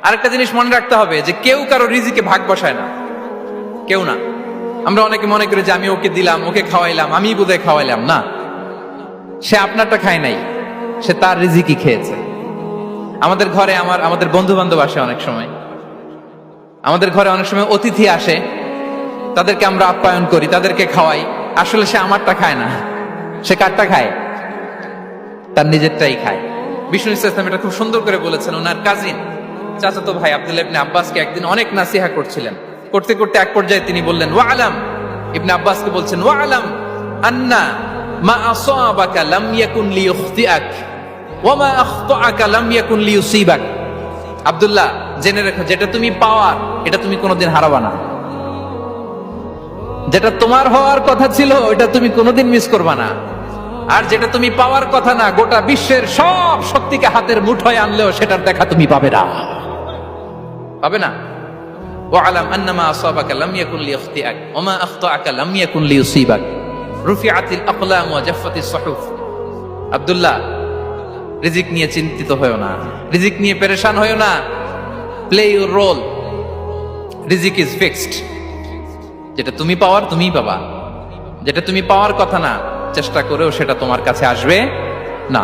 আরেকটা জিনিস মনে রাখতে হবে যে কেউ কারো রিজিকে ভাগ বসায় না, কেউ না। আমরা অনেকে মনে করি যে আমি ওকে দিলাম, ওকে খাওয়াইলাম, আমি বোধহয় খাওয়াইলাম। না, সে আপনারটা খায় নাই, সে তার রিজিকই খেয়েছে। আমাদের ঘরে আমাদের বন্ধু বান্ধব আসে অনেক সময়, আমাদের ঘরে অনেক সময় অতিথি আসে, তাদেরকে আমরা আপ্যায়ন করি, তাদেরকে খাওয়াই। আসলে সে আমারটা খায় না, সে কারটা খায়? তার নিজেরটাই খায়। বিষ্ণু ইসলাম এটা খুব সুন্দর করে বলেছেন। ওনার কাজিন চাচাতো ভাই আব্দুল্লাহ ইবনে আব্বাসকে একদিন অনেক নাসিহা করছিলেন। করতে করতে এক পর্যায়ে তিনি বললেন, ওয়া আলাম, ইবনে আব্বাসকে বলছেন, ওয়া আলাম আন্না মা আসাবাকা লাম ইয়াকুন লিইখতিআক ওয়া মা আখতাআকা লাম ইয়াকুন লিইউসিবাক। আব্দুল্লাহ, জেনে রেখো, যেটা তুমি পাওয়ার এটা তুমি কোনোদিন হারাবা না। যেটা তোমার হওয়ার কথা ছিল ওটা তুমি কোনোদিন মিস করবা না। আর যেটা তুমি পাওয়ার কথা না, গোটা বিশ্বের সব শক্তিকে হাতের মুঠোয় আনলেও সেটার দেখা তুমি পাবে না, পাবে না। ওয়ালাম আন্নামা আসাবাকা লাম ইয়াকুন লিইখতিআক ওয়া মা আখতাআকা লাম ইয়াকুন লিইউসিবাক রুফিআতিল আকলাম ওয়া জাফফাতিস সুহুফ। আব্দুল্লাহ, রিজিক নিয়ে চিন্তিত হয়ো না, রিজিক নিয়ে পেরেশান হয়ো না। প্লে ইউর রোল, রিজিক ইজ ফিক্সড। যেটা তুমি পাওয়ার তুমিই পাবা, যেটা তুমি পাওয়ার কথা না চেষ্টা করেও সেটা তোমার কাছে আসবে না।